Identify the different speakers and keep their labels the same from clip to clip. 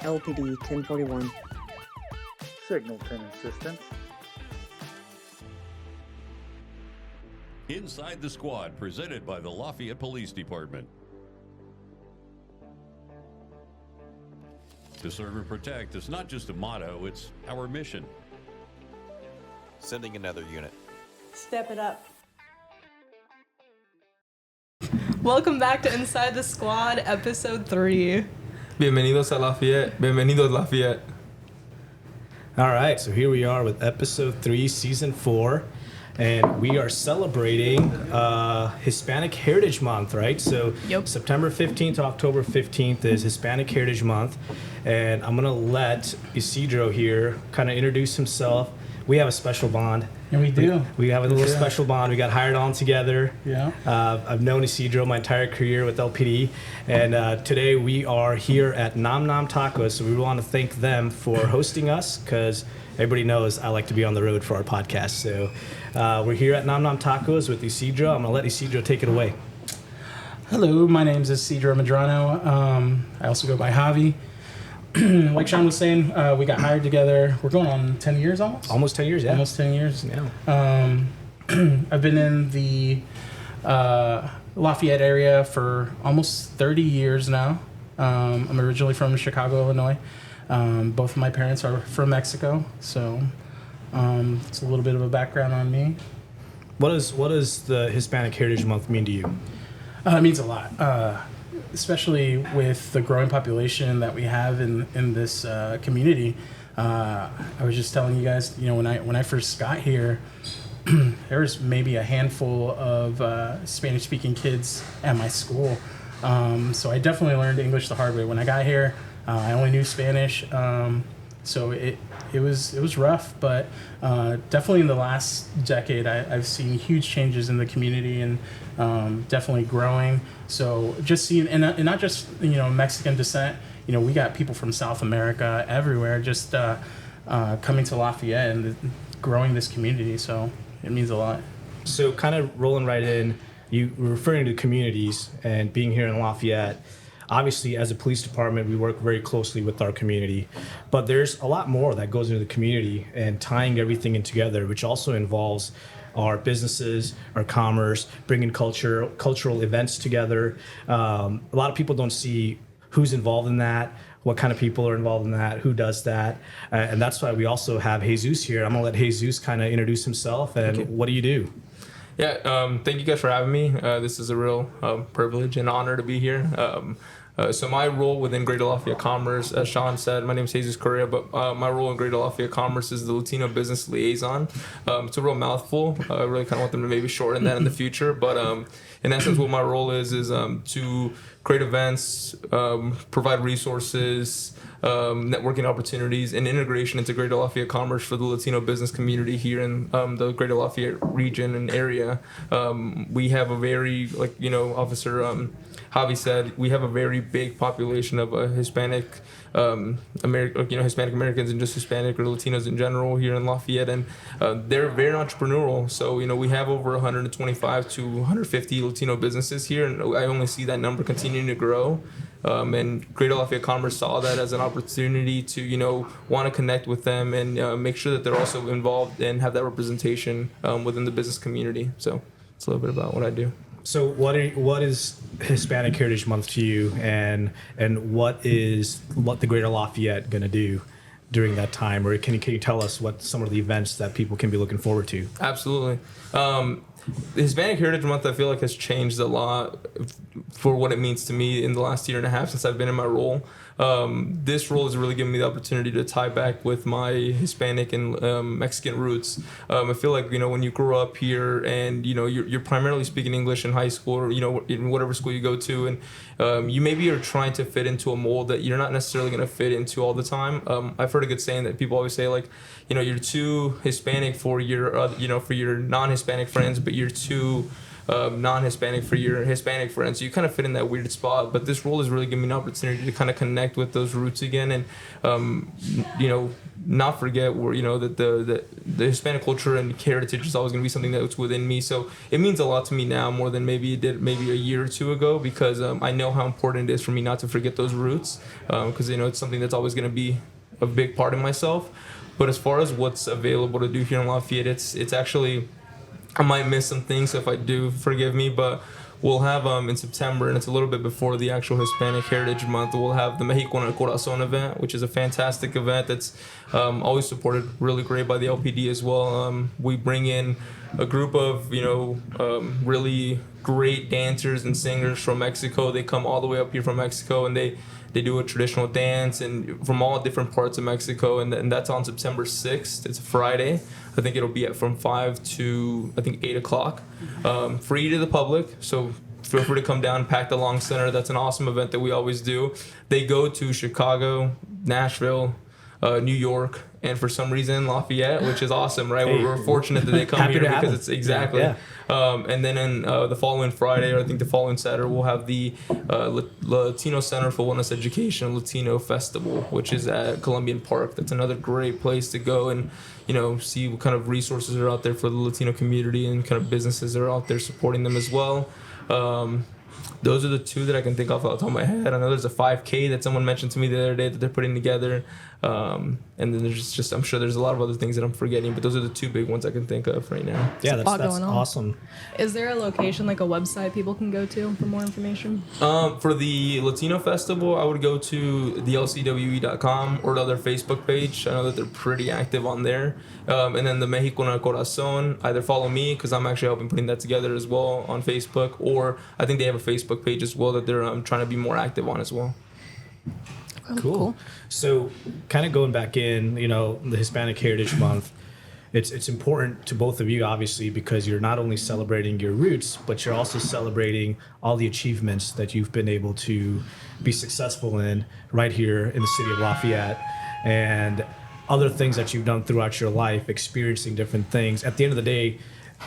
Speaker 1: LPD 1041.
Speaker 2: Signalton assistance.
Speaker 3: Inside the Squad, presented by the Lafayette Police Department. To serve and protect is not just a motto, it's our mission.
Speaker 4: Sending another unit.
Speaker 5: Step it up. Welcome back to Inside the Squad, episode 3.
Speaker 6: Bienvenidos a Lafayette. Bienvenidos Lafayette.
Speaker 7: All right, so here we are with episode 3, season 4, and we are celebrating Hispanic Heritage Month, right? So September 15th to October 15th is Hispanic Heritage Month, and I'm gonna let Isidro here kind of introduce himself. We have a special bond.
Speaker 8: And we do.
Speaker 7: We have a little special bond. We got hired on together.
Speaker 8: Yeah.
Speaker 7: I've known Isidro my entire career with LPD, and today we are here at Nom Nom Tacos. So we want to thank them for hosting us because everybody knows I like to be on the road for our podcast. So we're here at Nom Nom Tacos with Isidro. I'm gonna let Isidro take it away.
Speaker 8: Hello, my name is Isidro Medrano. I also go by Javi. Like Sean was saying, we got hired together. We're going on 10 years almost?
Speaker 7: Almost 10 years, yeah.
Speaker 8: Almost 10 years.
Speaker 7: Yeah.
Speaker 8: I've been in the Lafayette area for almost 30 years now. I'm originally from Chicago, Illinois. Both of my parents are from Mexico, so it's a little bit of a background on me.
Speaker 7: What does the Hispanic Heritage Month mean to you?
Speaker 8: It means a lot. Especially with the growing population that we have in this community. I was just telling you guys, when I first got here, there was maybe a handful of Spanish-speaking kids at my school. So I definitely learned English the hard way. When I got here, I only knew Spanish, so it was rough. But definitely in the last decade, I've seen huge changes in the community and definitely growing. So just seeing, and not just Mexican descent. We got people from South America everywhere, just coming to Lafayette and growing this community. So it means a lot.
Speaker 7: So kind of rolling right in, you were referring to communities and being here in Lafayette. Obviously, as a police department, we work very closely with our community, but there's a lot more that goes into the community and tying everything in together, which also involves our businesses, our commerce, bringing cultural events together. A lot of people don't see who's involved in that, what kind of people are involved in that, who does that, and that's why we also have Jesus here. I'm gonna let Jesus kind of introduce himself and what do you do?
Speaker 6: Yeah, thank you guys for having me. This is a real privilege and honor to be here. So my role within Greater Lafayette Commerce, as Sean said, my name is Jesus Correa, but my role in Greater Lafayette Commerce is the Latino Business Liaison. It's a real mouthful. I really kind of want them to maybe shorten that in the future. But in essence, what my role is to create events, provide resources, networking opportunities, and integration into Greater Lafayette Commerce for the Latino business community here in the Greater Lafayette region and area. We have a very, Officer Javi said, we have a very big population of Hispanic Hispanic Americans and just Hispanic or Latinos in general here in Lafayette, and they're very entrepreneurial. So we have over 125 to 150 Latino businesses here, and I only see that number continuing to grow. And Greater Lafayette Commerce saw that as an opportunity to want to connect with them and make sure that they're also involved and have that representation within the business community. So it's a little bit about what I do.
Speaker 7: So what is Hispanic Heritage Month to you, and what the Greater Lafayette going to do during that time, or can you tell us what some of the events that people can be looking forward to?
Speaker 6: Absolutely. The Hispanic Heritage Month, I feel like, has changed a lot for what it means to me in the last year and a half since I've been in my role. This role has really given me the opportunity to tie back with my Hispanic and Mexican roots. I feel like, when you grow up here and, you're primarily speaking English in high school or, in whatever school you go to, and you maybe are trying to fit into a mold that you're not necessarily going to fit into all the time. I've heard a good saying that people always say, you're too Hispanic for your, for your non-Hispanic friends, but you're too non-Hispanic for your Hispanic friends. So you kind of fit in that weird spot. But this role has really given me an opportunity to kind of connect with those roots again, and not forget where that the Hispanic culture and heritage is always going to be something that's within me. So it means a lot to me now more than maybe it did maybe a year or two ago, because I know how important it is for me not to forget those roots, because it's something that's always going to be a big part of myself. But as far as what's available to do here in Lafayette, it's actually, I might miss some things, so if I do, forgive me, but we'll have in September, and it's a little bit before the actual Hispanic Heritage Month, we'll have the Mexico Corazon event, which is a fantastic event that's always supported really great by the LPD as well. We bring in a group of, really great dancers and singers from Mexico. They come all the way up here from Mexico, and they do a traditional dance and from all different parts of Mexico, and that's on September 6th. It's a Friday. I think it'll be from 5 to 8 o'clock. Free to the public, so feel free to come down, pack the Long Center. That's an awesome event that we always do. They go to Chicago, Nashville, New York, and for some reason Lafayette, which is awesome, right?
Speaker 7: Hey,
Speaker 6: we're fortunate that they come here because it's exactly.
Speaker 7: Yeah.
Speaker 6: And then in the following Friday, or I think the following Saturday, we'll have the Latino Center for Wellness Education Latino Festival, which is at Columbian Park. That's another great place to go and see what kind of resources are out there for the Latino community and kind of businesses that are out there supporting them as well. Those are the two that I can think of off the top of my head. I know there's a 5K that someone mentioned to me the other day that they're putting together. And then there's just I'm sure there's a lot of other things that I'm forgetting, but those are the two big ones I can think of right now.
Speaker 7: Yeah,
Speaker 5: There's a lot
Speaker 7: that's
Speaker 5: going on.
Speaker 7: awesome.
Speaker 5: Is there a location, like a website people can go to for more information?
Speaker 6: For the Latino Festival, I would go to the lcwe.com or to their Facebook page. I know that they're pretty active on there. And then the Mexico Corazon, either follow me, because I'm actually helping putting that together as well on Facebook, or I think they have a Facebook page as well that they're trying to be more active on as well.
Speaker 7: Cool. So kind of going back in, the Hispanic Heritage Month, it's important to both of you, obviously, because you're not only celebrating your roots, but you're also celebrating all the achievements that you've been able to be successful in right here in the city of Lafayette, and other things that you've done throughout your life, experiencing different things. At the end of the day,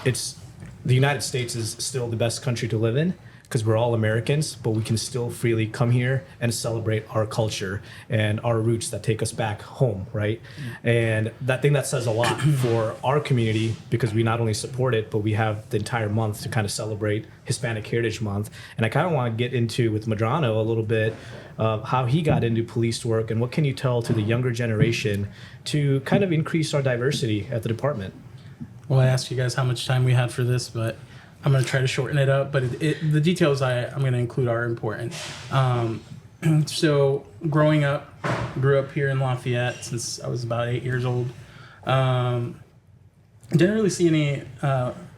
Speaker 7: the United States is still the best country to live in, because we're all Americans, but we can still freely come here and celebrate our culture and our roots that take us back home, right? And that says a lot for our community, because we not only support it, but we have the entire month to kind of celebrate Hispanic Heritage Month. And I kind of want to get into with Medrano a little bit of how he got into police work, and what can you tell to the younger generation to kind of increase our diversity at the department?
Speaker 8: Well, I asked you guys how much time we had for this, but I'm going to try to shorten it up, but the details I'm going to include are important. So growing up, grew up here in Lafayette since I was about 8 years old. Didn't really see any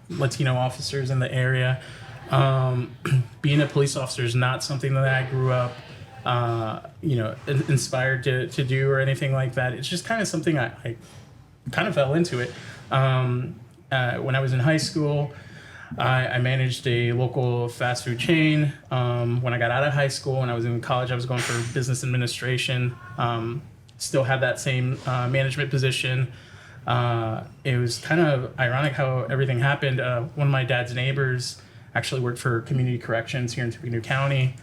Speaker 8: Latino officers in the area. Being a police officer is not something that I grew up, inspired to do or anything like that. It's just kind of something I kind of fell into it. When I was in high school, I managed a local fast food chain. When I got out of high school and I was in college, I was going for business administration. Still had that same management position. It was kind of ironic how everything happened. One of my dad's neighbors actually worked for community corrections here in Tippecanoe County.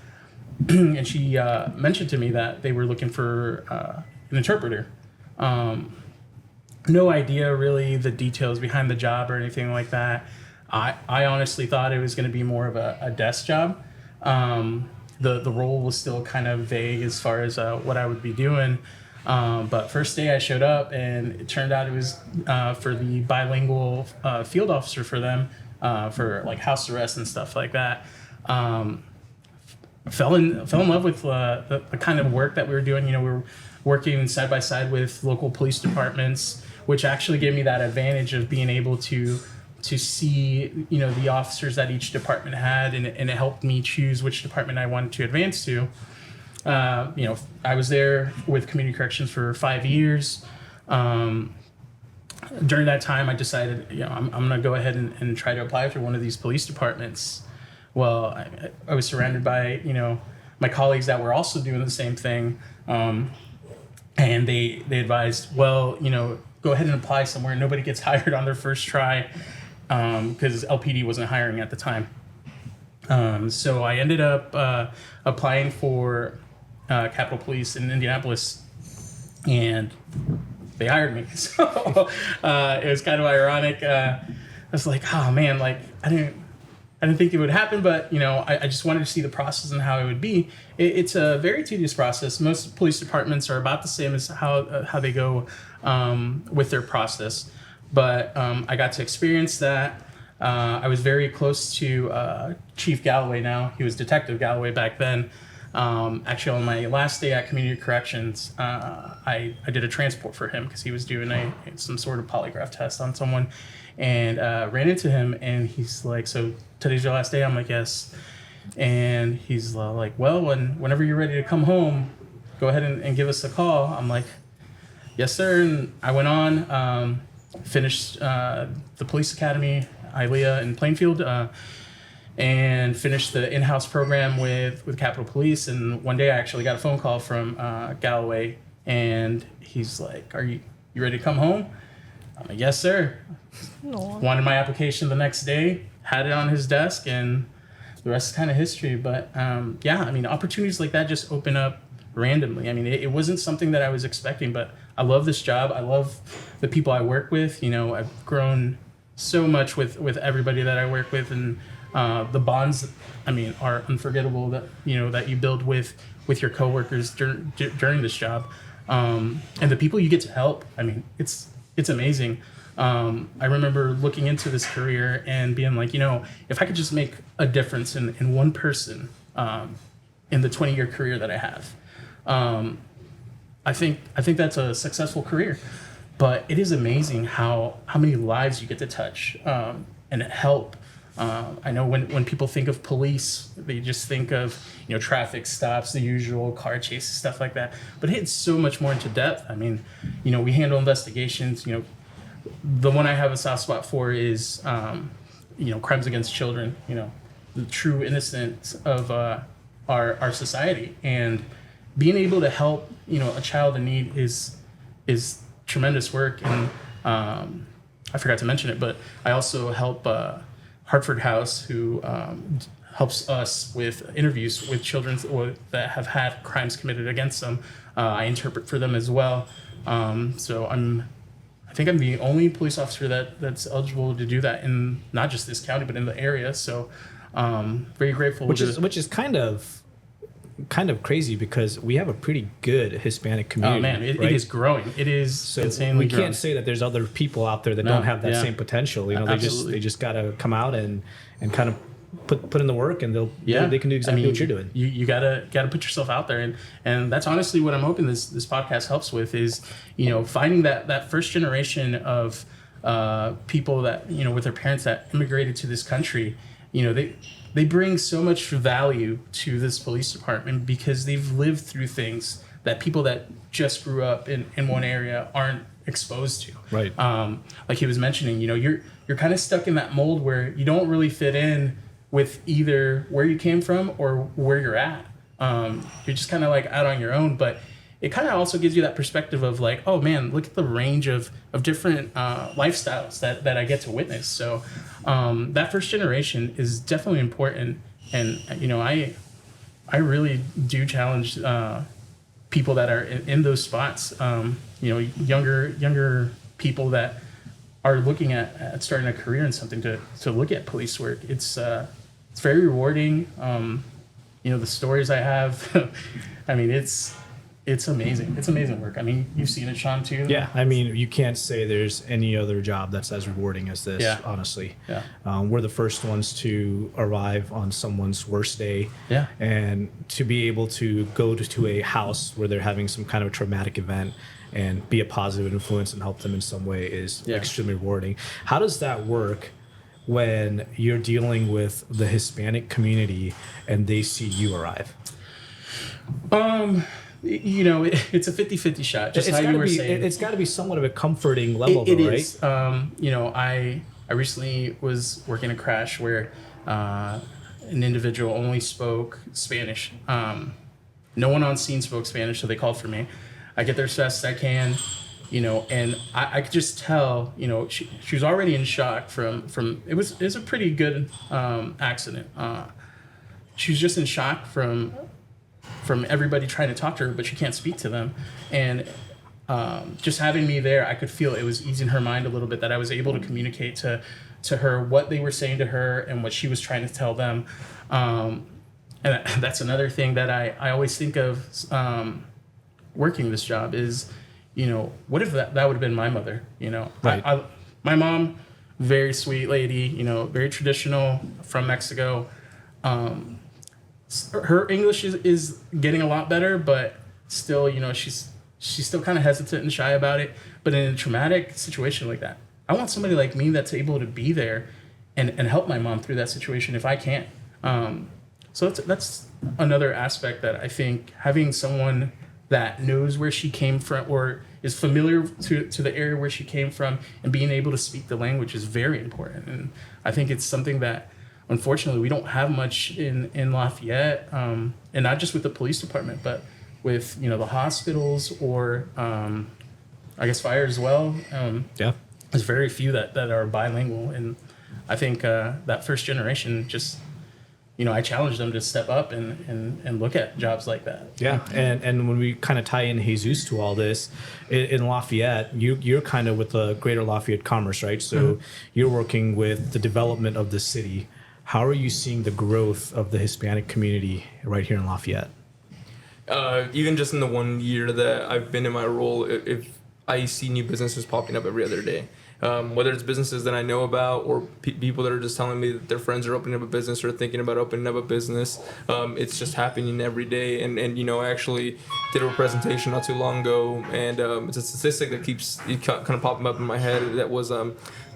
Speaker 8: And she mentioned to me that they were looking for an interpreter. No idea really the details behind the job or anything like that. I honestly thought it was going to be more of a desk job. The role was still kind of vague as far as what I would be doing. But first day I showed up, and it turned out it was for the bilingual field officer for them, for like house arrest and stuff like that. Fell in love with the kind of work that we were doing. We were working side by side with local police departments, which actually gave me that advantage of being able to see, the officers that each department had, and it helped me choose which department I wanted to advance to. I was there with community corrections for 5 years. During that time, I decided, I'm going to go ahead and try to apply for one of these police departments. Well, I was surrounded by, my colleagues that were also doing the same thing. And they advised, well, go ahead and apply somewhere. Nobody gets hired on their first try. because LPD wasn't hiring at the time. So I ended up applying for Capitol Police in Indianapolis, and they hired me. So it was kind of ironic. I was like, oh man, like I didn't think it would happen, but I just wanted to see the process and how it would be. It's a very tedious process. Most police departments are about the same as how they go with their process, but I got to experience that. I was very close to Chief Galloway now. He was Detective Galloway back then. Actually, on my last day at Community Corrections, I did a transport for him because he was doing some sort of polygraph test on someone, and ran into him, and he's like, so today's your last day? I'm like, yes. And he's like, well, whenever you're ready to come home, go ahead and give us a call. I'm like, yes, sir. And I went on, finished the police academy, ILEA in Plainfield, and finished the in-house program with Capitol Police. And one day I actually got a phone call from Galloway, and he's like, are you ready to come home? I'm like, yes, sir. Wanted my application the next day, had it on his desk, and the rest is kind of history. But yeah, I mean, opportunities like that just open up randomly. I mean, it wasn't something that I was expecting, but I love this job. I love the people I work with. I've grown so much with everybody that I work with, and the bonds, I mean, are unforgettable that you build with your coworkers during this job, and the people you get to help. I mean, it's amazing. I remember looking into this career and being like, if I could just make a difference in one person in the 20-year career that I have, I think that's a successful career. But it is amazing how many lives you get to touch and help. I know when people think of police, they just think of traffic stops, the usual car chases, stuff like that. But it's so much more into depth. I mean, we handle investigations. The one I have a soft spot for is crimes against children. The true innocence of our society, and being able to help a child in need is tremendous work. And I forgot to mention it, but I also help Hartford House, who helps us with interviews with children that have had crimes committed against them. I interpret for them as well. So I think I'm the only police officer that's eligible to do that in not just this county, but in the area. So very grateful.
Speaker 7: Which is kind of crazy, because we have a pretty good Hispanic community.
Speaker 8: Oh man, it is growing. It is
Speaker 7: so
Speaker 8: insanely
Speaker 7: we
Speaker 8: growing.
Speaker 7: can't say that there's other people out there that don't have that same potential.
Speaker 8: Absolutely.
Speaker 7: They just gotta come out and kind of put in the work, and they can do exactly what you're doing.
Speaker 8: You gotta put yourself out there, and that's honestly what I'm hoping this podcast helps with, is finding that first generation of people that with their parents that immigrated to this country. They bring so much value to this police department because they've lived through things that people that just grew up in one area aren't exposed to.
Speaker 7: Right.
Speaker 8: Like he was mentioning, you're kind of stuck in that mold where you don't really fit in with either where you came from or where you're at. You're just kind of like out on your own, but it kind of also gives you that perspective of like, oh man, look at the range of different lifestyles that I get to witness. So that first generation is definitely important. And, I really do challenge people that are in those spots, younger people that are looking at starting a career in something to look at police work. It's very rewarding. The stories I have, I mean, it's amazing. It's amazing work. I mean, you've seen it, Sean, too.
Speaker 7: Yeah, I mean, you can't say there's any other job that's as rewarding as this, honestly.
Speaker 8: Yeah.
Speaker 7: We're the first ones to arrive on someone's worst day.
Speaker 8: Yeah.
Speaker 7: And to be able to go to a house where they're having some kind of traumatic event and be a positive influence and help them in some way is extremely rewarding. How does that work when you're dealing with the Hispanic community and they see you arrive?
Speaker 8: It's a 50-50 shot. Just how you were saying.
Speaker 7: It's got to be somewhat of a comforting level,
Speaker 8: It
Speaker 7: though, right?
Speaker 8: is. I recently was working a crash where an individual only spoke Spanish. No one on scene spoke Spanish, so they called for me. I get there as fast as I can. and I could just tell, she was already in shock from it was a pretty good accident. She was just in shock from everybody trying to talk to her, but she can't speak to them. And just having me there, I could feel it was easing her mind a little bit, that I was able to communicate to her what they were saying to her and what she was trying to tell them. And that's another thing that I always think of working this job is, what if that would have been my mother?
Speaker 7: Right.
Speaker 8: My mom, very sweet lady, very traditional, from Mexico. Her English is getting a lot better, but still, she's still kind of hesitant and shy about it. But in a traumatic situation like that, I want somebody like me that's able to be there and help my mom through that situation if I can't. So that's another aspect that I think having someone that knows where she came from or is familiar to the area where she came from and being able to speak the language is very important. And I think it's something that, unfortunately, we don't have much in Lafayette, and not just with the police department, but with, the hospitals or, I guess, fire as well. There's very few that are bilingual. And I think that first generation just, I challenge them to step up and look at jobs like that.
Speaker 7: Yeah, and when we kind of tie in Jesus to all this, in Lafayette, you're kind of with the Greater Lafayette Commerce, right? So you're working with the development of the city. How are you seeing the growth of the Hispanic community right here in Lafayette?
Speaker 6: Even just in the 1 year that I've been in my role, if I see new businesses popping up every other day. Whether it's businesses that I know about or people that are just telling me that their friends are opening up a business or thinking about opening up a business, it's just happening every day. And I actually did a presentation not too long ago, and it's a statistic that keeps kind of popping up in my head. That was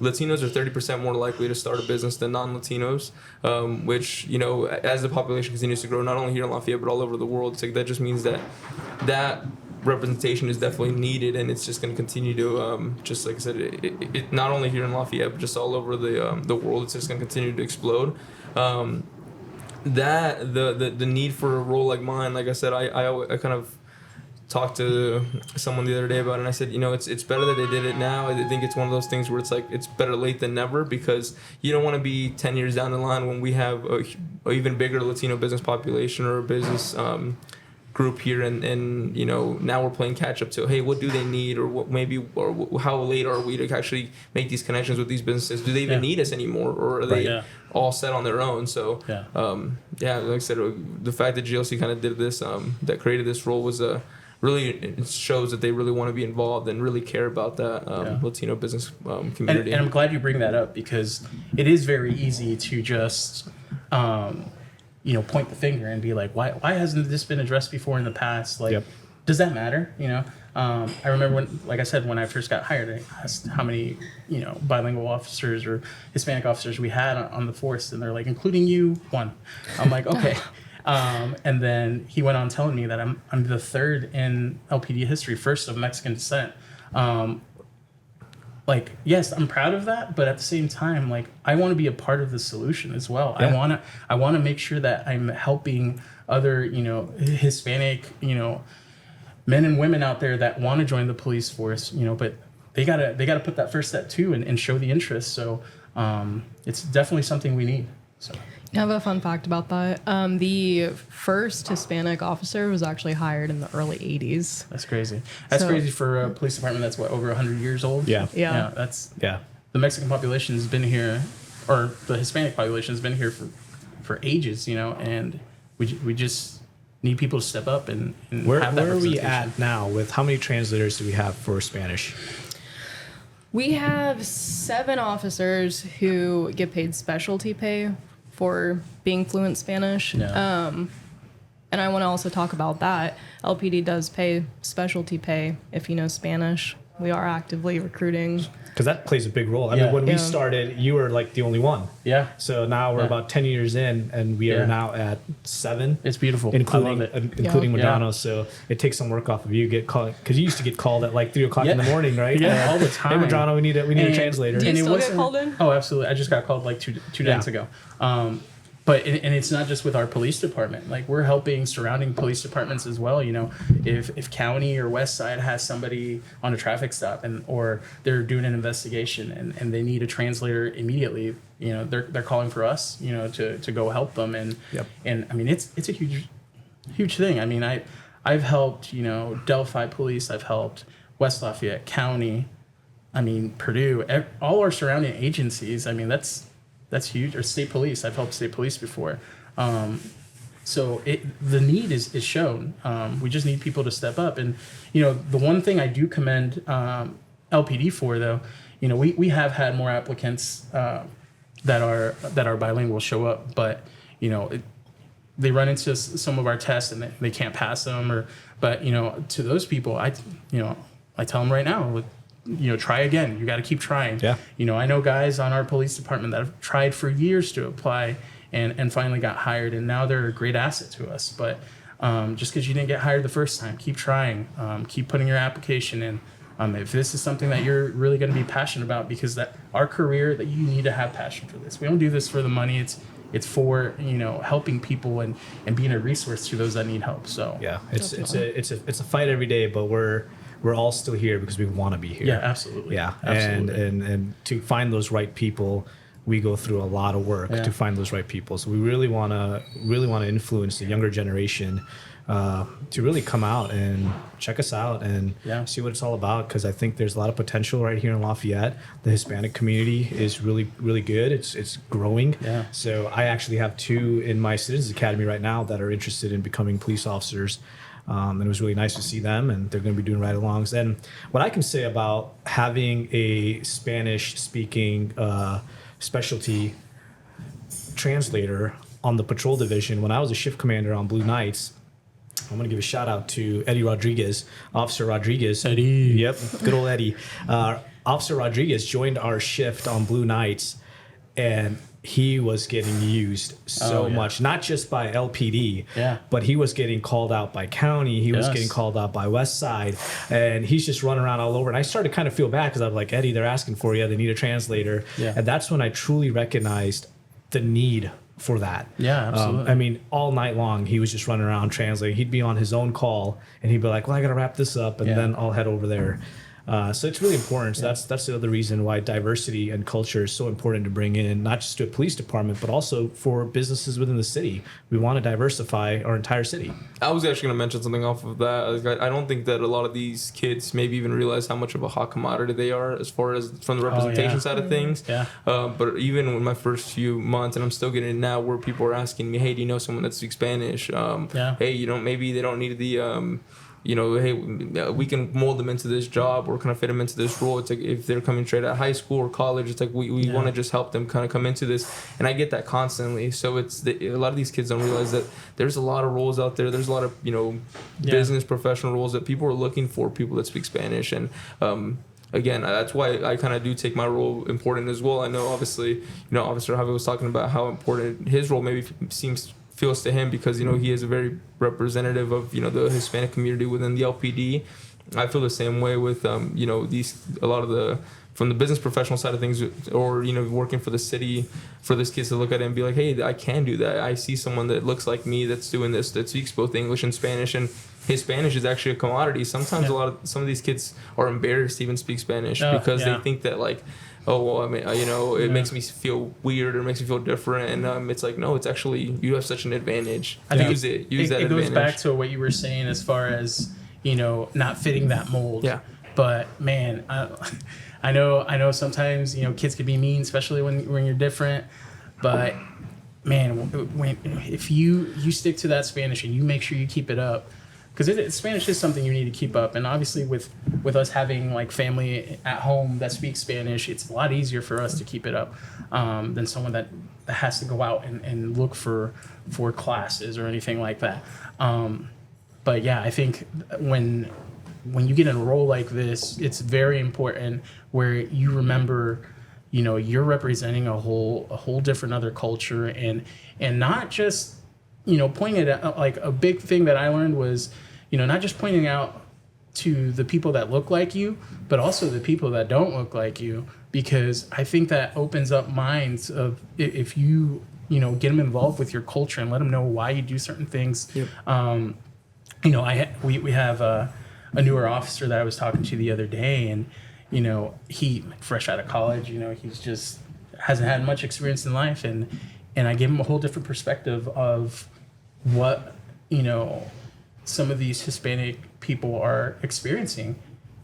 Speaker 6: Latinos are 30% more likely to start a business than non-Latinos, which, as the population continues to grow, not only here in Lafayette but all over the world, that just means that representation is definitely needed, and it's just going to continue to just like I said, it not only here in Lafayette but just all over the world. It's just going to continue to explode. That the need for a role like mine, like I said, I kind of talked to someone the other day about it, and I said, it's better that they did it now. I think it's one of those things where it's like it's better late than never, because you don't want to be 10 years down the line when we have a even bigger Latino business population or a business group here, and now we're playing catch up to, hey, what do they need, or what or how late are we to actually make these connections with these businesses? Do they even need us anymore, or are they all set on their own? So like I said, the fact that GLC kind of did this, that created this role, was really, it shows that they really want to be involved and really care about that Latino business community.
Speaker 8: And I'm glad you bring that up, because it is very easy to just point the finger and be like, why hasn't this been addressed before in the past? Like, does that matter? I remember when I first got hired, I asked how many, bilingual officers or Hispanic officers we had on the force, and they're like, including you, 1. I'm like, okay. And then he went on telling me that I'm the third in LPD history, first of Mexican descent. Yes, I'm proud of that, but at the same time, I want to be a part of the solution as well. Yeah. I want to make sure that I'm helping other, Hispanic, men and women out there that want to join the police force, but they gotta put that first step too and show the interest. So it's definitely something we need. So.
Speaker 5: I have a fun fact about that. The first Hispanic officer was actually hired in the early 80s.
Speaker 8: That's crazy. That's crazy for a police department that's, over 100 years old?
Speaker 5: Yeah.
Speaker 8: The Mexican population has been here, or the Hispanic population has been here for ages, and we just need people to step up and
Speaker 7: where
Speaker 8: have that
Speaker 7: Where are we
Speaker 8: representation.
Speaker 7: at now with how many translators do we have for Spanish?
Speaker 5: We have 7 officers who get paid specialty pay for being fluent Spanish.
Speaker 8: Yeah.
Speaker 5: And I want to also talk about that. LPD does pay specialty pay if you know Spanish. We are actively recruiting.
Speaker 7: Because that plays a big role. I mean, when we started, you were the only one.
Speaker 8: Yeah.
Speaker 7: So now we're about 10 years in, and we are now at 7.
Speaker 8: It's beautiful.
Speaker 7: Including Medrano.
Speaker 8: Yeah.
Speaker 7: So it takes some work off of you. Get called, because you used to get called at 3 o'clock in the morning, right?
Speaker 8: Yeah, all the time.
Speaker 7: Hey, Medrano, we need a translator.
Speaker 5: Do you still get called in?
Speaker 8: Oh, absolutely. I just got called two days ago. and it's not just with our police department. Like, we're helping surrounding police departments as well. You know, if county or West Side has somebody on a traffic stop or they're doing an investigation and they need a translator immediately, you know, they're calling for us, you know, to go help them. And and I mean, it's a huge thing. I mean, I've helped, you know, Delphi Police. I've helped West Lafayette County. I mean, Purdue, all our surrounding agencies. I mean, that's huge. Or state police. I've helped state police before. So the need is shown. We just need people to step up. And, you know, the one thing I do commend LPD for, though, you know, we have had more applicants that are bilingual show up, but, you know, they run into some of our tests and they can't pass them. But, you know, to those people, I tell them right now, you know, try again. You got to keep trying.
Speaker 7: Yeah.
Speaker 8: You know, I know guys on our police department that have tried for years to apply and finally got hired, and now they're a great asset to us. But just because you didn't get hired the first time, keep trying. Keep putting your application in. If this is something that you're really going to be passionate about, because that our career, that you need to have passion for this. We don't do this for the money. It's for, you know, helping people and being a resource to those that need help. So
Speaker 7: yeah, it's a fight every day, but we're all still here because we want to be here.
Speaker 8: Yeah, absolutely.
Speaker 7: Yeah,
Speaker 8: absolutely.
Speaker 7: And to find those right people, we go through a lot of work to find those right people. So we really want to influence the younger generation to really come out and check us out and see what it's all about, because I think there's a lot of potential right here in Lafayette. The Hispanic community is really, really good. It's growing.
Speaker 8: Yeah.
Speaker 7: So I actually have 2 in my Citizens Academy right now that are interested in becoming police officers. And it was really nice to see them, and they're going to be doing ride-alongs. And what I can say about having a Spanish-speaking specialty translator on the patrol division, when I was a shift commander on Blue Nights, I'm going to give a shout-out to Eddie Rodriguez, Officer Rodriguez.
Speaker 8: Eddie.
Speaker 7: Yep, good old Eddie. Officer Rodriguez joined our shift on Blue Nights, and he was getting used so much, not just by LPD, but he was getting called out by county. He was getting called out by West Side, and he's just running around all over. And I started to kind of feel bad because I was like, Eddie, they're asking for you. They need a translator. Yeah. And that's when I truly recognized the need for that.
Speaker 8: Yeah, absolutely.
Speaker 7: I mean, all night long, he was just running around translating. He'd be on his own call, and he'd be like, well, I got to wrap this up, and then I'll head over there. So it's really important. So that's the other reason why diversity and culture is so important to bring in, not just to a police department, but also for businesses within the city. We want to diversify our entire city.
Speaker 6: I was actually going to mention something off of that. Like, I don't think that a lot of these kids maybe even realize how much of a hot commodity they are as far as from the representation side of things. Yeah. But even with my first few months, and I'm still getting it now, where people are asking me, hey, do you know someone that speaks Spanish? Hey, you know, maybe they don't need the... you know, hey, we can mold them into this job or kind of fit them into this role. It's like if they're coming straight out of high school or college, it's like we want to just help them kind of come into this. And I get that constantly. So a lot of these kids don't realize that there's a lot of roles out there. There's a lot of, you know, business professional roles that people are looking for, people that speak Spanish. And again, that's why I kind of do take my role important as well. I know, obviously, you know, Officer Javi was talking about how important his role maybe feels to him, because, you know, he is a very representative of, you know, the Hispanic community within the LPD. I feel the same way with you know, a lot of the from the business professional side of things, or, you know, working for the city, for this kids to look at it and be like, hey, I can do that. I see someone that looks like me that's doing this, that speaks both English and Spanish, and his Spanish is actually a commodity. Sometimes some of these kids are embarrassed to even speak Spanish because they think that, like, oh, well, I mean, you know, it makes me feel weird or makes me feel different. And it's like, no, it's actually, you have such an advantage. Use that advantage.
Speaker 8: It goes back to what you were saying as far as, you know, not fitting that mold. Yeah. But, man, I know sometimes, you know, kids can be mean, especially when you're different. But, man, if you stick to that Spanish and you make sure you keep it up, because Spanish is something you need to keep up. And obviously with us having, like, family at home that speaks Spanish, it's a lot easier for us to keep it up than someone that has to go out and look for classes or anything like that. But yeah, I think when you get in a role like this, it's very important where you remember, you know, you're representing a whole different other culture, and not just, you know, pointing it out. Like, a big thing that I learned was, you know, not just pointing out to the people that look like you, but also the people that don't look like you, because I think that opens up minds of, if you get them involved with your culture and let them know why you do certain things.
Speaker 6: Yep.
Speaker 8: We have a newer officer that I was talking to the other day, and he fresh out of college, he's just hasn't had much experience in life, and I gave him a whole different perspective of what some of these Hispanic people are experiencing.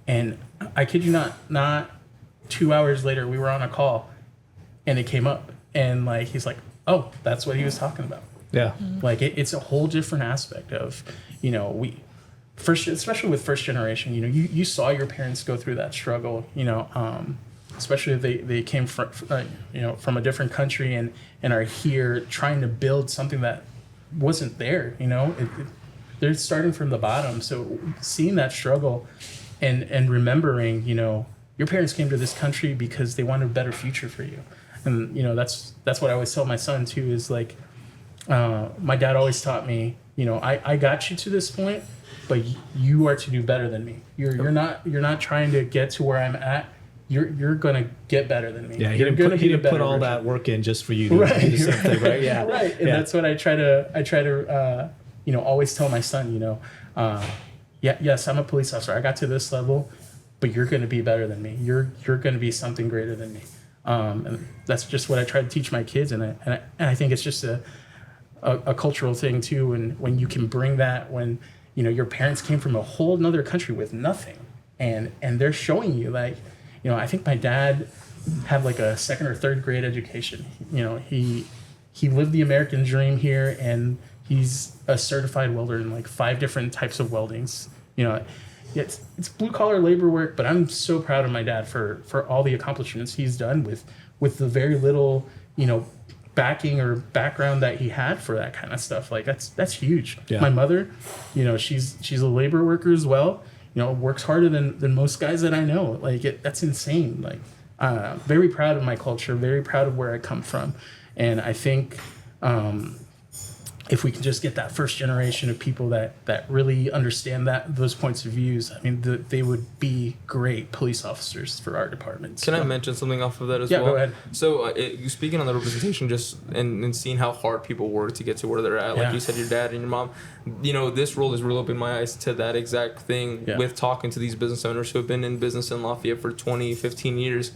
Speaker 8: And I kid you not 2 hours later we were on a call and it came up, and like he's like, oh, that's what he was talking about.
Speaker 7: Yeah.
Speaker 8: Like it's a whole different aspect of especially with first generation, you saw your parents go through that struggle, especially if they came from a different country and are here trying to build something that wasn't there. They're starting from the bottom. So seeing that struggle and remembering, your parents came to this country because they wanted a better future for you. And that's what I always tell my son too, is like, my dad always taught me, I got you to this point, but you are to do better than me. You're not trying to get to where I'm at. You're gonna get better than me.
Speaker 7: Yeah, he
Speaker 8: You're
Speaker 7: didn't
Speaker 8: gonna be a
Speaker 7: put
Speaker 8: better
Speaker 7: all
Speaker 8: version.
Speaker 7: that work in just for you to do the same thing, right? Yeah,
Speaker 8: Right, and
Speaker 7: yeah.
Speaker 8: that's what I try to always tell my son. Yes, I'm a police officer. I got to this level, but you're gonna be better than me. You're gonna be something greater than me. And that's just what I try to teach my kids, and I think it's just a cultural thing too. And when you can bring that, when your parents came from a whole nother country with nothing, and they're showing you like, I think my dad had like a second or third grade education. He lived the American dream here, and he's a certified welder in like 5 different types of weldings. It's blue collar labor work, but I'm so proud of my dad for all the accomplishments he's done with the very little backing or background that he had for that kind of stuff. Like that's huge.
Speaker 7: Yeah.
Speaker 8: My mother, she's a labor worker as well. Works harder than most guys that I know. Like that's insane. Like very proud of my culture, very proud of where I come from, and I think if we can just get that first generation of people that really understand those points of views, I mean, they would be great police officers for our departments.
Speaker 6: Can I mention something off of that as
Speaker 8: Yeah,
Speaker 6: well?
Speaker 8: go ahead.
Speaker 6: So, you speaking on the representation, just and seeing how hard people work to get to where they're at, like
Speaker 8: Yeah.
Speaker 6: you said, your dad and your mom, this role has really opened my eyes to that exact thing with talking to these business owners who have been in business in Lafayette for 20, 15 years.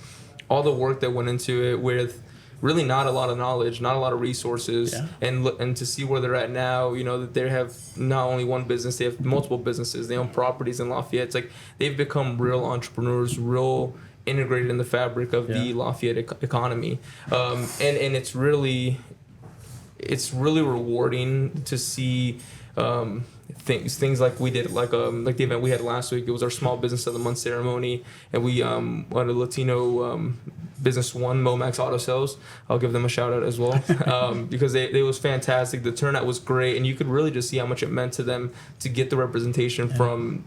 Speaker 6: All the work that went into it with really not a lot of knowledge, not a lot of resources, and to see where they're at now, that they have not only one business, they have multiple businesses, they own properties in Lafayette. It's like they've become real entrepreneurs, real integrated in the fabric of the Lafayette economy, and it's really rewarding to see things like we did, like the event we had last week. It was our Small Business of the Month ceremony, and we won a Latino Business won Momax Auto Sales. I'll give them a shout out as well, because it was fantastic. The turnout was great, and you could really just see how much it meant to them to get the representation from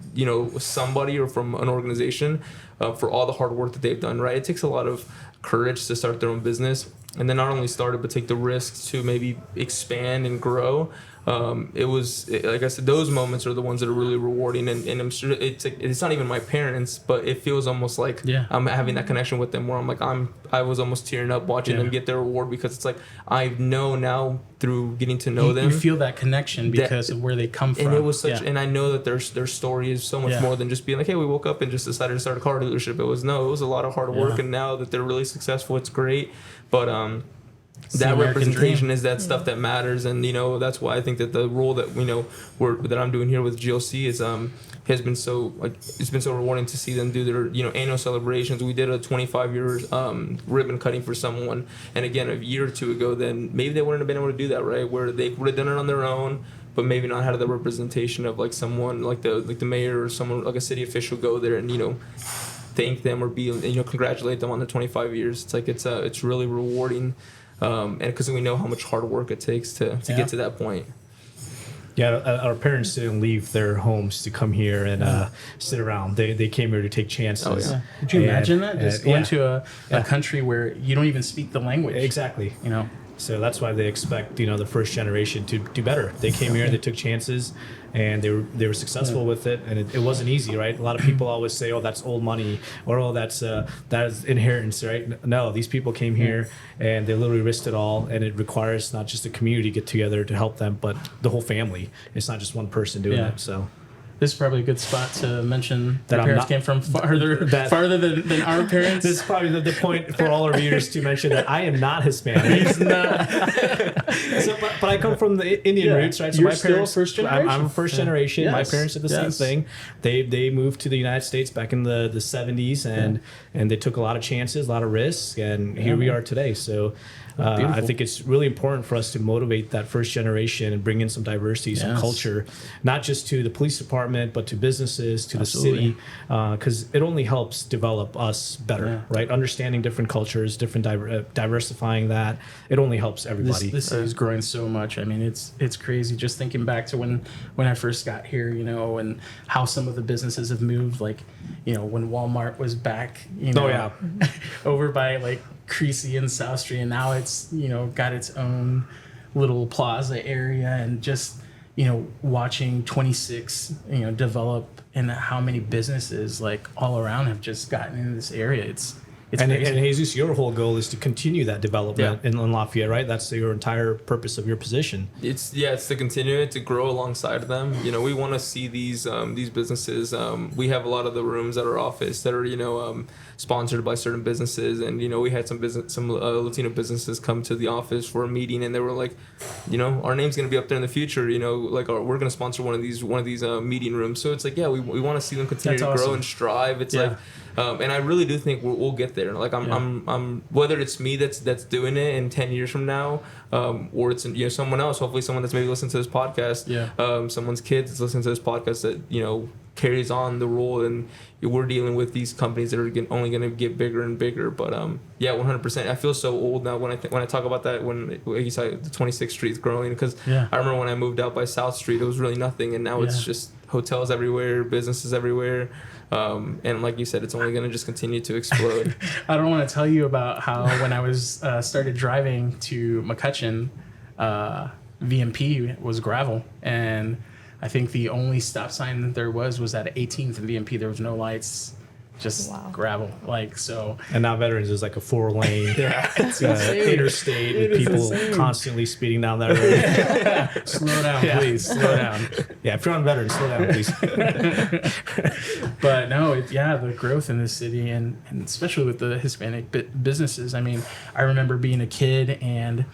Speaker 6: somebody or from an organization for all the hard work that they've done. Right, it takes a lot of courage to start their own business, and then not only start it but take the risks to maybe expand and grow. It was, like I said, those moments are the ones that are really rewarding, and I'm sure it's not even my parents, but it feels almost like I'm having that connection with them, where I'm like I was almost tearing up watching them get their reward, because it's like I know now through getting to know them.
Speaker 8: You feel that connection because of where they come from.
Speaker 6: And it was such, and I know that their story is so much more than just being like, hey, we woke up and just decided to start a car dealership. It was a lot of hard work, and now that they're really successful, it's great. But that representation is that stuff that matters, and that's why I think that the role that that I'm doing here with GLC is has been so it's been so rewarding to see them do their annual celebrations. We did a 25-year ribbon cutting for someone, and again, a year or two ago, then maybe they wouldn't have been able to do that, right? Where they would have done it on their own, but maybe not had the representation of like someone like the mayor or someone like a city official go there and thank them or be congratulate them on the 25 years. It's like it's really rewarding. And because we know how much hard work it takes to get to that point.
Speaker 7: Yeah, our parents didn't leave their homes to come here and sit around. They came here to take chances.
Speaker 6: Oh, yeah.
Speaker 8: Would you imagine that? Just going to a country where you don't even speak the language.
Speaker 7: Exactly. So that's why they expect, the first generation to do better. They came here, they took chances, and they were successful with it. And it wasn't easy, right? A lot of people always say, "Oh, that's old money," or "Oh, that is inheritance," right? No, these people came here and they literally risked it all. And it requires not just the community get together to help them, but the whole family. It's not just one person doing it. So.
Speaker 8: This is probably a good spot to mention that
Speaker 7: I'm
Speaker 8: parents
Speaker 7: not-
Speaker 8: came from farther than our parents.
Speaker 7: This is probably the point for all our readers to mention that I am not Hispanic.
Speaker 8: He's not.
Speaker 7: So, but I come from the Indian roots, right? So
Speaker 8: You're
Speaker 7: my
Speaker 8: still
Speaker 7: parents,
Speaker 8: first generation?
Speaker 7: I'm first generation. My
Speaker 8: Yes.
Speaker 7: parents did the same thing. They moved to the United States back in the 70s, and they took a lot of chances, a lot of risks, and here we are today. So I think it's really important for us to motivate that first generation and bring in some diversity, some culture, not just to the police department, but to businesses, to the city, because it only helps develop us better, right? Understanding different cultures, different diversifying that, it only helps everybody.
Speaker 8: This is growing so much. I mean, it's crazy. Just thinking back to when I first got here, and how some of the businesses have moved. Like, when Walmart was back, over by like Creasy and South Street, and now it's got its own little plaza area, and just watching 26 develop, and how many businesses like all around have just gotten into this area. It's
Speaker 7: And
Speaker 8: crazy.
Speaker 7: Jesus, your whole goal is to continue that development in Lafayette, right? That's your entire purpose of your position.
Speaker 6: It's to continue it, to grow alongside them. We want to see these businesses. We have a lot of the rooms at our office that are sponsored by certain businesses, and we had some Latino businesses come to the office for a meeting, and they were like, our name's gonna be up there in the future. We're gonna sponsor one of these meeting rooms. So it's like, we want to see them continue
Speaker 8: That's
Speaker 6: to grow
Speaker 8: awesome.
Speaker 6: and strive. It's like. And I really do think we'll get there. Like I'm whether it's me that's doing it in 10 years from now, or it's someone else. Hopefully, someone that's maybe listening to this podcast. Someone's kids that's listening to this podcast that carries on the role, and we're dealing with these companies that are only going to get bigger and bigger. But 100%. I feel so old now when I talk about that. When you say the 26th Street's growing, because I remember when I moved out by South Street, it was really nothing, and now it's just hotels everywhere, businesses everywhere. And like you said, it's only going to just continue to explode.
Speaker 8: I don't want to tell you about how when I was started driving to McCutcheon, VMP was gravel, and I think the only stop sign that there was at 18th and VMP. There was no lights, just gravel.
Speaker 7: And now Veterans is like a 4-lane interstate with people constantly speeding down that road.
Speaker 8: Slow down, please. Slow down.
Speaker 7: Yeah, if you're on Veterans, slow down, please.
Speaker 8: But no, the growth in this city, and especially with the Hispanic businesses. I mean, I remember being a kid, and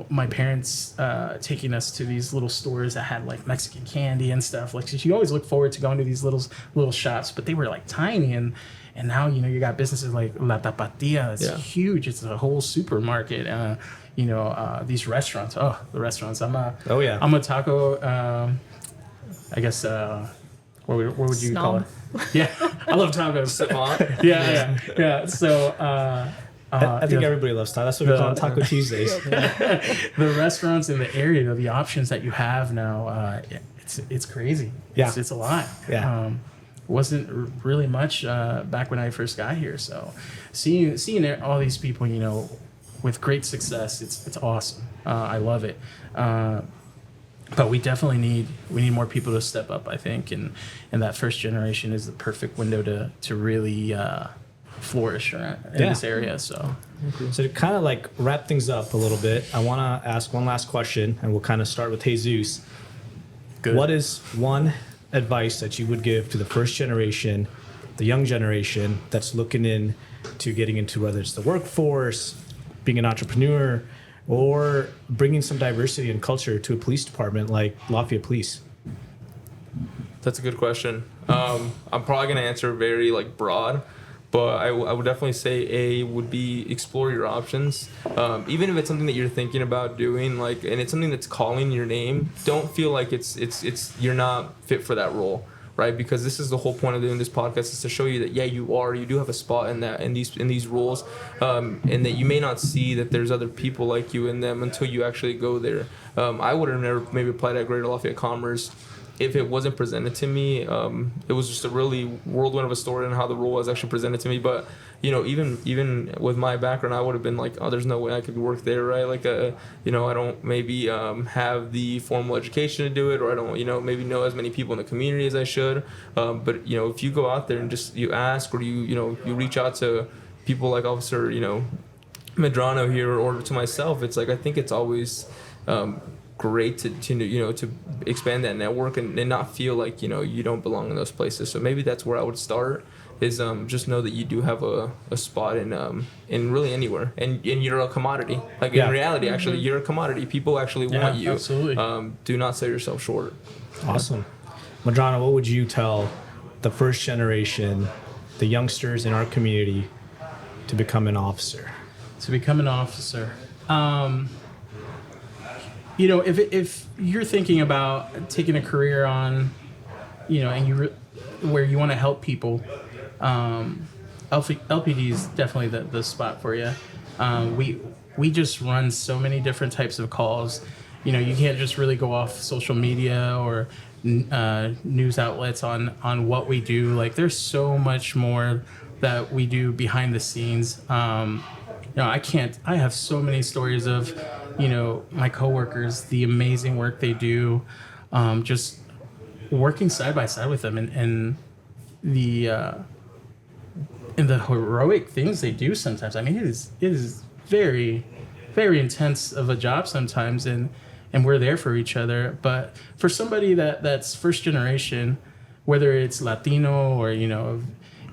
Speaker 8: my parents taking us to these little stores that had like Mexican candy and stuff. Like, so you always look forward to going to these little shops, but they were like tiny. And now you got businesses like La Tapatia. It's huge. It's a whole supermarket. These restaurants. Oh, the restaurants. I'm a taco. I guess. What would you call it? Yeah, I love tacos. Yeah. So.
Speaker 7: I think everybody loves taco. That's what we call it, Taco Tuesdays.
Speaker 8: The restaurants in the area, the options that you have now, it's crazy. It's a lot.
Speaker 7: Yeah.
Speaker 8: Wasn't really much back when I first got here. So seeing all these people, with great success, it's awesome. I love it. But we definitely need more people to step up, I think, and that first generation is the perfect window to really flourish in this area. So
Speaker 7: to kind of like wrap things up a little bit, I want to ask one last question, and we'll kind of start with Jesus.
Speaker 8: Good.
Speaker 7: What is one advice that you would give to the first generation, the young generation that's looking into getting into, whether it's the workforce, being an entrepreneur, or bringing some diversity and culture to a police department like Lafayette Police?
Speaker 6: That's a good question. I'm probably going to answer very broad, but I would definitely say would be explore your options. Even if it's something that you're thinking about doing, and it's something that's calling your name, don't feel like it's you're not fit for that role, right? Because this is the whole point of doing this podcast, is to show you that you do have a spot in these roles, and that you may not see that there's other people like you in them until you actually go there. I would have never maybe applied at Greater Lafayette Commerce if it wasn't presented to me, it was just a really whirlwind of a story and how the role was actually presented to me. But even with my background, I would have been like, oh, there's no way I could work there, right? Like, I don't maybe have the formal education to do it, or I don't, maybe know as many people in the community as I should. But if you go out there and just you ask, or you reach out to people like Officer, Medrano here, or to myself, it's like I think it's always great to expand that network and not feel like you don't belong in those places. So maybe that's where I would start. Is just know that you do have a spot in really anywhere, and you're a commodity. Like in reality, actually, you're a commodity. People actually want you.
Speaker 8: Absolutely.
Speaker 6: Do not sell yourself short.
Speaker 7: Awesome. Medrano, what would you tell the first generation, the youngsters in our community, to become an officer?
Speaker 8: To become an officer, if you're thinking about taking a career on, and where you want to help people. LPD is definitely the spot for you. We just run so many different types of calls. You can't just really go off social media or news outlets on what we do. Like, there's so much more that we do behind the scenes. I have so many stories of, my coworkers, the amazing work they do, just working side by side with them and the heroic things they do sometimes. I mean, it is very, very intense of a job sometimes, and we're there for each other. But for somebody that's first generation, whether it's Latino or of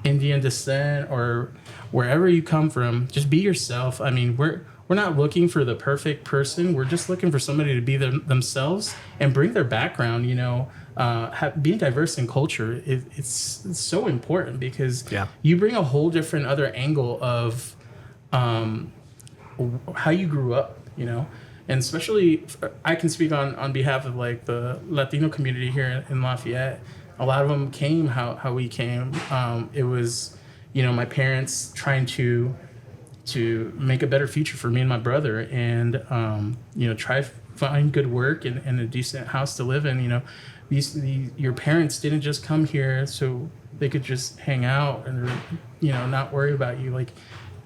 Speaker 8: Indian descent or wherever you come from, just be yourself. I mean, we're not looking for the perfect person. We're just looking for somebody to be themselves and bring their background. Being diverse in culture, it's so important because you bring a whole different other angle of how you grew up, and especially I can speak on behalf of like the Latino community here in Lafayette. A lot of them came how we came. It was, my parents trying to make a better future for me and my brother, and try find good work and a decent house to live in. Your parents didn't just come here so they could just hang out and not worry about you. Like,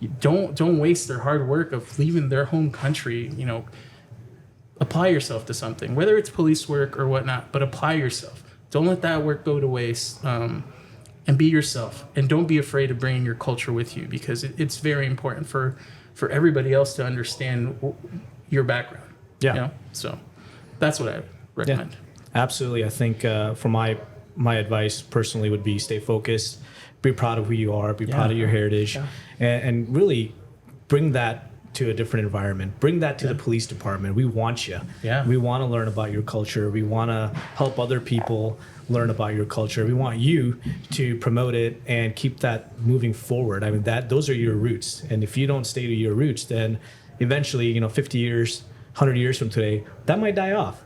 Speaker 8: you don't waste their hard work of leaving their home country. Apply yourself to something, whether it's police work or whatnot, but apply yourself. Don't let that work go to waste. And be yourself, and don't be afraid of bringing your culture with you, because it's very important for everybody else to understand your background. So that's what I recommend.
Speaker 7: Absolutely. I think for my advice personally would be stay focused, be proud of who you are, be proud of your heritage, and really bring that to a different environment. Bring that to the police department. We want you. We want to learn about your culture. We want to help other people learn about your culture. We want you to promote it and keep that moving forward. I mean, those are your roots. And if you don't stay to your roots, then eventually, 50 years, 100 years from today, that might die off.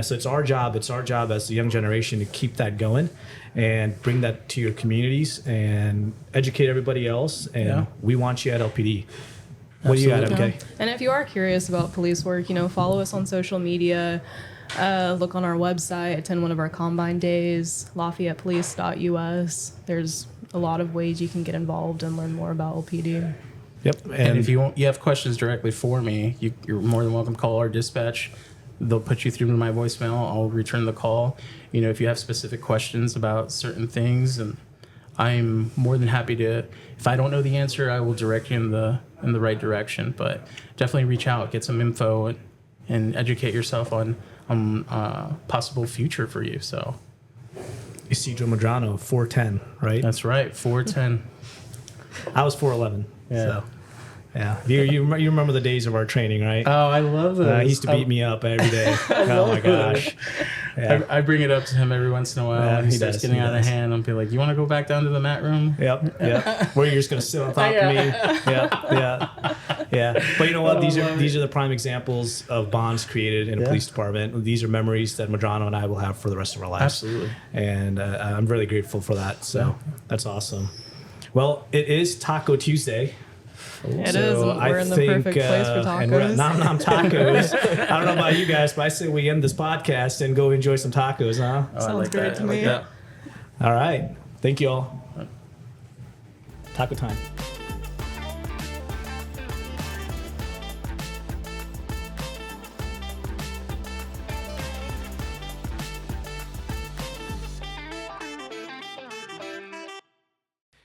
Speaker 7: So it's our job as the young generation to keep that going and bring that to your communities and educate everybody else. And we want you at LPD. What do you got, MK?
Speaker 5: And if you are curious about police work, follow us on social media. Look on our website, attend one of our Combine days, LafayettePolice.us. There's a lot of ways you can get involved and learn more about LPD.
Speaker 7: Yep.
Speaker 8: And if you have questions directly for me, you're more than welcome to call our dispatch. They'll put you through to my voicemail. I'll return the call. If you have specific questions about certain things, and I'm more than happy to. If I don't know the answer, I will direct you in the right direction. But definitely reach out, get some info, and educate yourself on possible future for you. So,
Speaker 7: Isidro Medrano, 4'10", right?
Speaker 8: That's right, 4'10".
Speaker 7: I was 4'11".
Speaker 8: Yeah.
Speaker 7: So, yeah. You remember the days of our training, right?
Speaker 8: Oh, I love those.
Speaker 7: He used to beat me up every day. Oh my gosh. Yeah.
Speaker 8: I bring it up to him every once in a while.
Speaker 7: Yeah,
Speaker 8: when he starts getting out of hand, I'll be like, "You want to go back down to the mat room?"
Speaker 7: Yep. Where you're just gonna sit on top of me. Yeah. But you know what? These are the prime examples of bonds created in a police department. These are memories that Medrano and I will have for the rest of our lives.
Speaker 8: Absolutely.
Speaker 7: And I'm really grateful for that. So that's awesome. Well, it is Taco Tuesday.
Speaker 5: It is. We're in the perfect place for tacos.
Speaker 7: And nom nom tacos. I don't know about you guys, but I say we end this podcast and go enjoy some tacos, huh?
Speaker 8: Oh, I
Speaker 5: Sounds
Speaker 8: like
Speaker 5: great
Speaker 8: that.
Speaker 5: to
Speaker 8: I like
Speaker 5: me.
Speaker 8: that.
Speaker 7: All right. Thank you all. Taco time.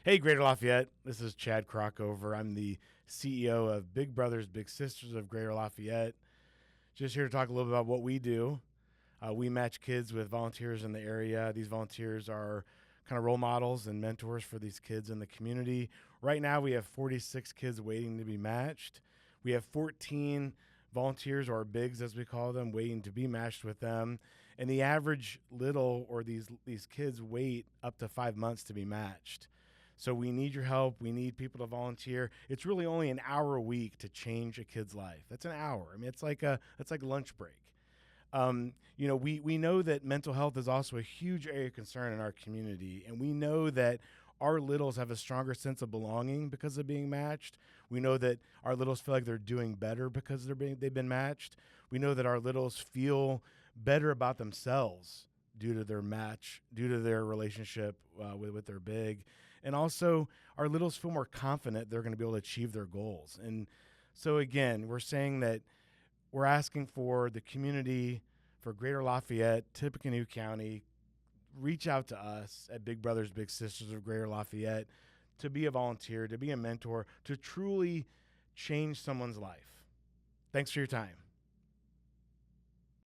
Speaker 1: Hey, Greater Lafayette. This is Chad Crockover. I'm the CEO of Big Brothers Big Sisters of Greater Lafayette. Just here to talk a little bit about what we do. We match kids with volunteers in the area. These volunteers are kind of role models and mentors for these kids in the community. Right now, we have 46 kids waiting to be matched. We have 14 volunteers, or bigs as we call them, waiting to be matched with them. And the average little, or these kids wait up to 5 months to be matched. So we need your help. We need people to volunteer. It's really only an hour a week to change a kid's life. That's an hour. I mean, it's like lunch break. We know that mental health is also a huge area of concern in our community, and we know that our littles have a stronger sense of belonging because of being matched. We know that our littles feel like they're doing better because they've been matched. We know that our littles feel better about themselves due to their relationship with their big. And also, our littles feel more confident they're going to be able to achieve their goals. And so, again, we're saying that we're asking for the community, for Greater Lafayette, Tippecanoe County, reach out to us at Big Brothers Big Sisters of Greater Lafayette to be a volunteer, to be a mentor, to truly change someone's life. Thanks for your time.